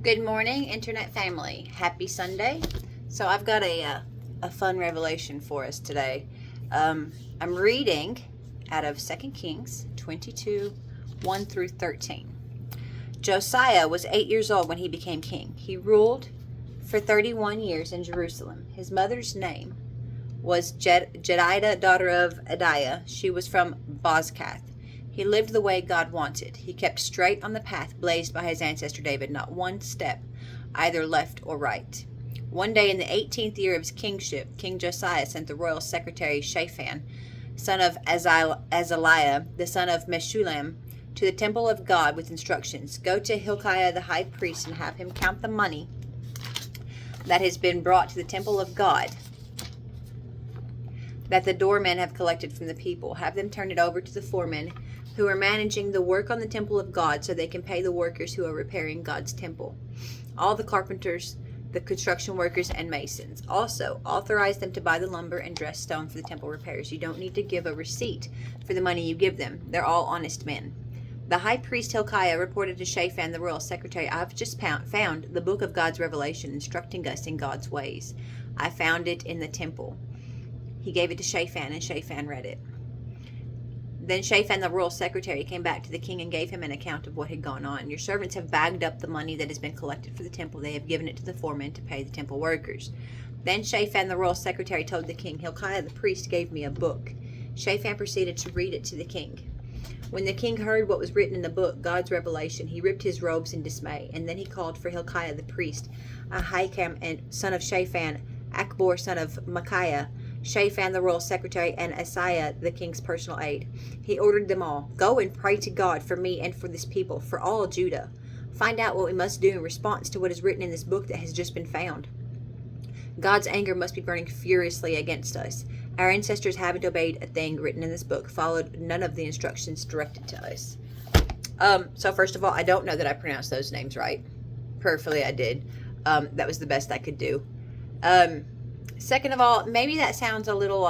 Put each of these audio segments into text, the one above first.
Good morning, Internet family. Happy Sunday. So I've got a fun revelation for us today. I'm reading out of 2 Kings 22, 1 through 13. Josiah was 8 years old when he became king. He ruled for 31 years in Jerusalem. His mother's name was Jedidah, daughter of Adiah. She was from Bozkath. He lived the way God wanted. He kept straight on the path blazed by his ancestor David, not one step, either left or right. One day in the 18th year of his kingship, King Josiah sent the royal secretary Shaphan, son of Azaliah, the son of Meshullam, to the temple of God with instructions. Go to Hilkiah the high priest and have him count the money that has been brought to the temple of God, that the doormen have collected from the people. Have them turn it over to the foremen who are managing the work on the temple of God, so they can pay the workers who are repairing God's temple, all the carpenters, the construction workers, and masons. Also, authorize them to buy the lumber and dressed stone for the temple repairs. You don't need to give a receipt for the money you give them. They're all honest men. The high priest Hilkiah reported to Shaphan, the royal secretary, I've just found the book of God's revelation instructing us in God's ways. I found it in the temple. He gave it to Shaphan, and Shaphan read it. Then Shaphan, the royal secretary, came back to the king and gave him an account of what had gone on. Your servants have bagged up the money that has been collected for the temple. They have given it to the foremen to pay the temple workers. Then Shaphan, the royal secretary, told the king, Hilkiah the priest gave me a book. Shaphan proceeded to read it to the king. When the king heard what was written in the book, God's revelation, he ripped his robes in dismay. And then he called for Hilkiah the priest, Ahikam, and son of Shaphan, Akbor, son of Micaiah, Shaphan, the royal secretary, and Asaiah, the king's personal aide. He ordered them all, go and pray to God for me and for this people, for all Judah. Find out what we must do in response to what is written in this book that has just been found. God's anger must be burning furiously against us. Our ancestors haven't obeyed a thing written in this book, followed none of the instructions directed to us. So first of all, I don't know that I pronounced those names right. Prayerfully I did. That was the best I could do. Second of all, maybe that sounds a little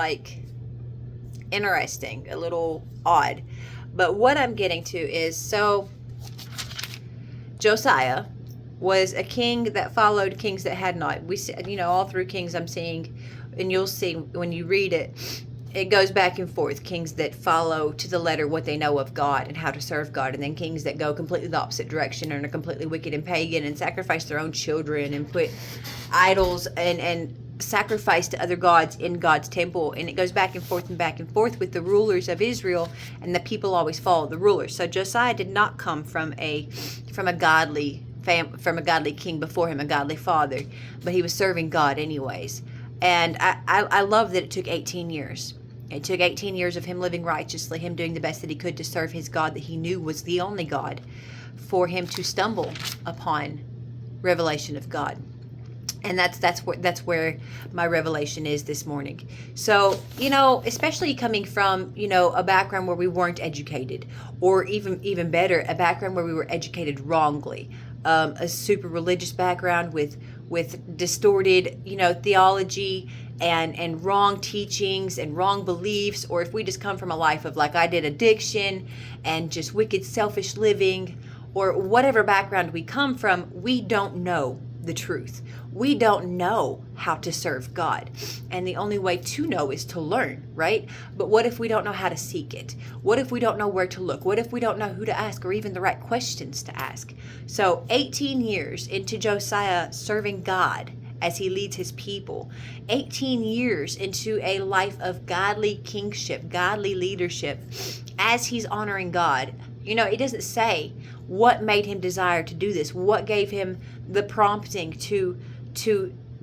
interesting, a little odd. But what I'm getting to is, so Josiah was a king that followed kings that had not. We see, all through Kings I'm seeing, and you'll see when you read it, it goes back and forth. Kings that follow to the letter what they know of God and how to serve God, and then kings that go completely the opposite direction and are completely wicked and pagan and sacrifice their own children and put idols and sacrifice to other gods in God's temple. And it goes back and forth with the rulers of Israel, and the people always follow the rulers. So Josiah did not come from a godly king before him, a godly father, but he was serving God anyways. And I love that it took 18 years. It took 18 years of him living righteously, him doing the best that he could to serve his God that he knew was the only God, for him to stumble upon revelation of God. And that's where my revelation is this morning. So, especially coming from, a background where we weren't educated, or even better, a background where we were educated wrongly, a super religious background with distorted, theology and wrong teachings and wrong beliefs, or if we just come from a life of, like I did, addiction and just wicked, selfish living, or whatever background we come from, we don't know the truth. We don't know how to serve God. And the only way to know is to learn, right? But what if we don't know how to seek it? What if we don't know where to look? What if we don't know who to ask, or even the right questions to ask? So 18 years into Josiah serving God as he leads his people, 18 years into a life of godly kingship, godly leadership, as he's honoring God. It doesn't say what made him desire to do this, what gave him the prompting to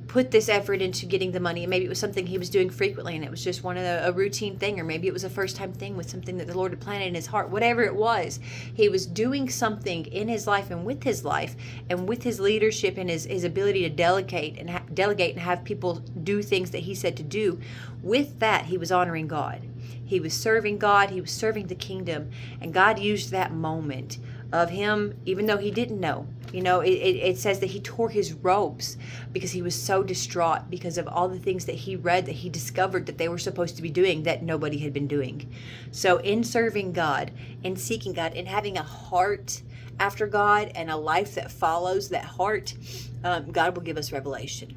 put this effort into getting the money. And maybe it was something he was doing frequently, and it was just a routine thing, or maybe it was a first time thing with something that the Lord had planted in his heart. Whatever it was, he was doing something in his life and with his leadership and his ability to delegate and have people do things that he said to do. With that, he was honoring God. He was serving God. He was serving the kingdom. And God used that moment of him, even though he didn't know. It says that he tore his robes because he was so distraught because of all the things that he read, that he discovered that they were supposed to be doing that nobody had been doing. So in serving God, in seeking God, in having a heart after God and a life that follows that heart, God will give us revelation.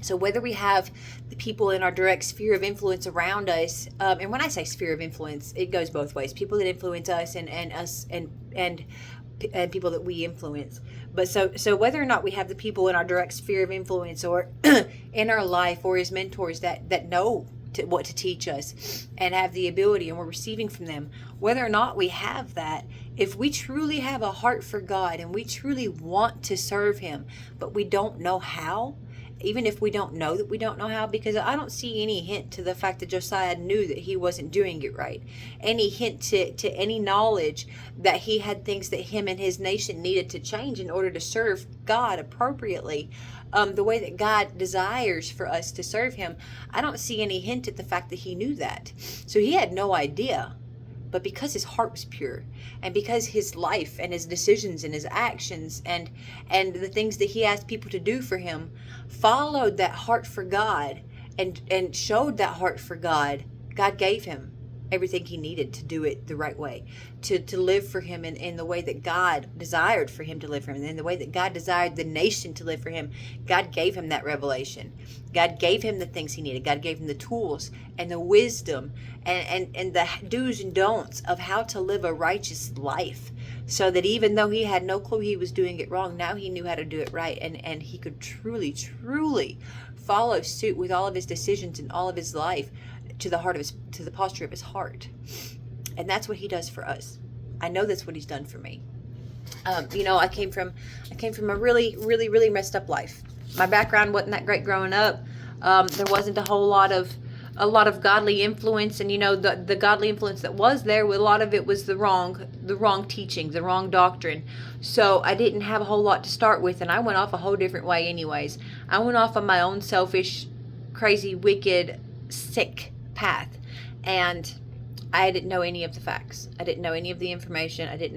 So whether we have the people in our direct sphere of influence around us, and when I say sphere of influence, it goes both ways. People that influence us and us and people that we influence. But so whether or not we have the people in our direct sphere of influence or in our life or as mentors that know what to teach us and have the ability and we're receiving from them, whether or not we have that, if we truly have a heart for God and we truly want to serve him, but we don't know how, even if we don't know that we don't know how, because I don't see any hint to the fact that Josiah knew that he wasn't doing it right. Any hint to any knowledge that he had things that him and his nation needed to change in order to serve God appropriately, the way that God desires for us to serve him. I don't see any hint at the fact that he knew that. So he had no idea. But because his heart was pure, and because his life and his decisions and his actions and the things that he asked people to do for him followed that heart for God and showed that heart for God, God gave him everything he needed to do it the right way, to live for him in the way that God desired for him to live for him, in the way that God desired the nation to live for him. God gave him that revelation. God gave him the things he needed. God gave him the tools and the wisdom and the do's and don'ts of how to live a righteous life, so that even though he had no clue he was doing it wrong, now he knew how to do it right, and he could truly follow suit with all of his decisions and all of his life to the posture of his heart. And that's what he does for us. I know that's what he's done for me. I came from a really messed up life. My background wasn't that great growing up. There wasn't a lot of godly influence, and the godly influence that was there, a lot of it was the wrong teaching, the wrong doctrine. So I didn't have a whole lot to start with, and I went off a whole different way anyways. I went off on my own selfish, crazy, wicked, sick path, and I didn't know any of the facts. I didn't know any of the information. I didn't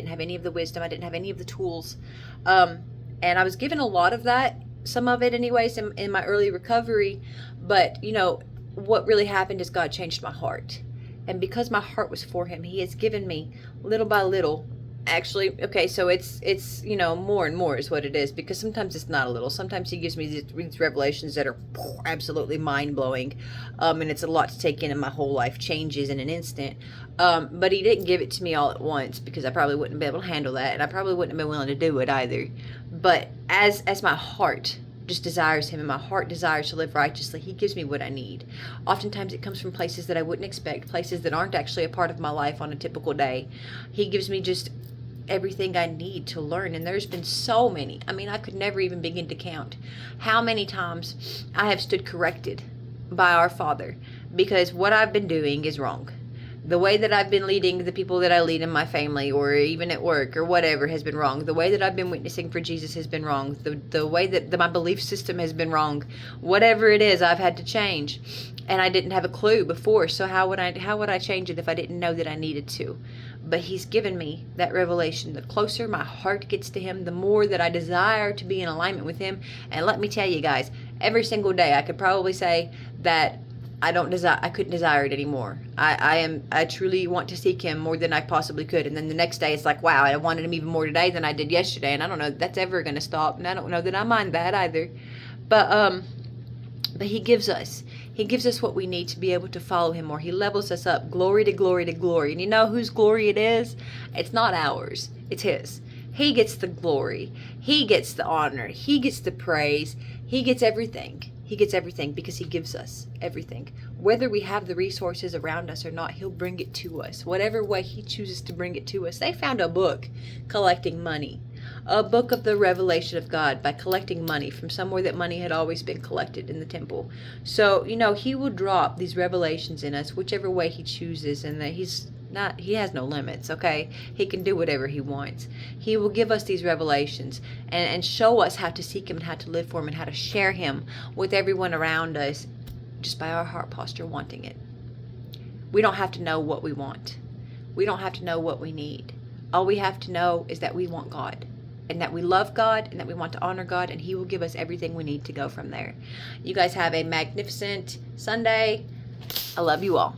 have any of the wisdom. I didn't have any of the tools, and I was given a lot of that, some of it anyways, in my early recovery. But what really happened is God changed my heart, and because my heart was for him, he has given me little by little. Actually, okay, so it's more and more is what it is, because sometimes it's not a little. Sometimes he gives me these revelations that are absolutely mind-blowing, and it's a lot to take in, and my whole life changes in an instant. But he didn't give it to me all at once, because I probably wouldn't be able to handle that, and I probably wouldn't have been willing to do it either. But as my heart just desires him, and my heart desires to live righteously, he gives me what I need. Oftentimes it comes from places that I wouldn't expect, places that aren't actually a part of my life on a typical day. He gives me just everything I need to learn, and there's been so many. I mean, I could never even begin to count how many times I have stood corrected by our Father because what I've been doing is wrong. The way that I've been leading the people that I lead in my family or even at work or whatever has been wrong. The way that I've been witnessing for Jesus has been wrong. The way that my belief system has been wrong. Whatever it is, I've had to change. And I didn't have a clue before, so how would I change it if I didn't know that I needed to? But he's given me that revelation. The closer my heart gets to him, the more that I desire to be in alignment with him. And let me tell you guys, every single day I could probably say that I couldn't desire it anymore. I truly want to seek him more than I possibly could. And then the next day it's like, wow, I wanted him even more today than I did yesterday. And I don't know if that's ever going to stop. And I don't know that I mind that either. But he gives us what we need to be able to follow him more. He levels us up, glory to glory to glory. And you know whose glory it is? It's not ours. It's his. He gets the glory. He gets the honor. He gets the praise. He gets everything. He gets everything because he gives us everything. Whether we have the resources around us or not, he'll bring it to us. Whatever way he chooses to bring it to us. They found a book collecting money. A book of the revelation of God by collecting money from somewhere that money had always been collected in the temple. So, he will drop these revelations in us whichever way he chooses, and that he has no limits, okay? He can do whatever he wants. He will give us these revelations and show us how to seek him and how to live for him and how to share him with everyone around us just by our heart posture wanting it. We don't have to know what we want. We don't have to know what we need. All we have to know is that we want God and that we love God and that we want to honor God, and he will give us everything we need to go from there. You guys have a magnificent Sunday. I love you all.